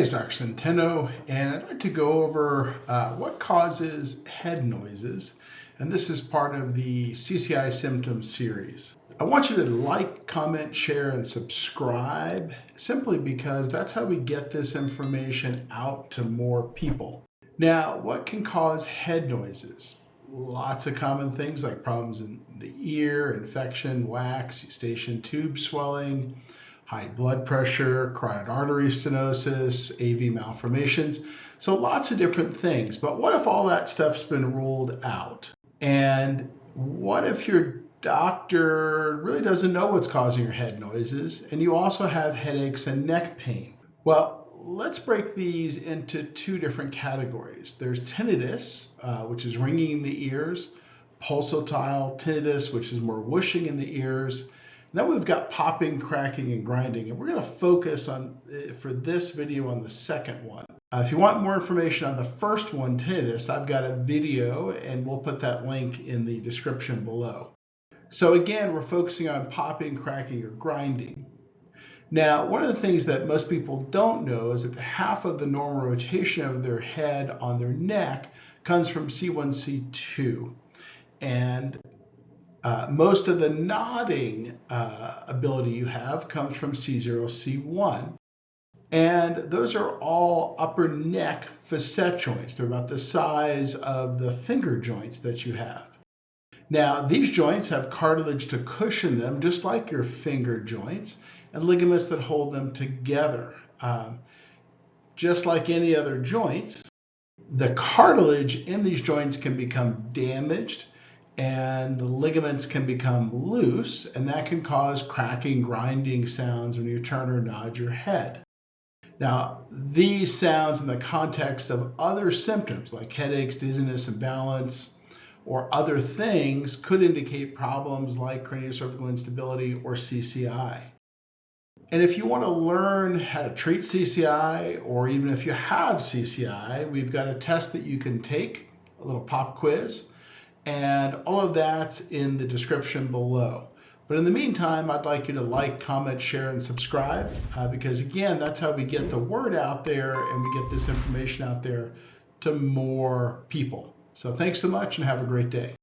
is Dr. Centeno, and I'd like to go over what causes head noises, and this is part of the CCI symptoms series. I want you to like, comment, share, and subscribe simply because that's how we get this information out to more people. Now, what can cause head noises? Lots of common things like problems in the ear, infection, wax, eustachian tube swelling, high blood pressure, carotid artery stenosis, AV malformations. So lots of different things. But what if all that stuff's been ruled out? And what if your doctor really doesn't know what's causing your head noises and you also have headaches and neck pain? Well, let's break these into two different categories. There's tinnitus, which is ringing in the ears, pulsatile tinnitus, which is more whooshing in the ears. And then we've got popping, cracking, and grinding. And we're going to focus on, for this video, on the second one. If you want more information on the first one, tinnitus, I've got a video, and we'll put that link in the description below. So again, we're focusing on popping, cracking, or grinding. Now, one of the things that most people don't know is that half of the normal rotation of their head on their neck comes from C1, C2. And most of the nodding ability you have comes from C0, C1. And those are all upper neck facet joints. They're about the size of the finger joints that you have. Now, these joints have cartilage to cushion them, just like your finger joints, and ligaments that hold them together. Just like any other joints, the cartilage in these joints can become damaged and the ligaments can become loose, and that can cause cracking, grinding sounds when you turn or nod your head. Now, these sounds in the context of other symptoms like headaches, dizziness, imbalance, or other things could indicate problems like craniocervical instability or CCI. And if you want to learn how to treat CCI, or even if you have CCI, we've got a test that you can take, a little pop quiz, and all of that's in the description below. But in the meantime, I'd like you to like, comment, share, and subscribe, because again, that's how we get the word out there and we get this information out there to more people. So thanks so much and have a great day.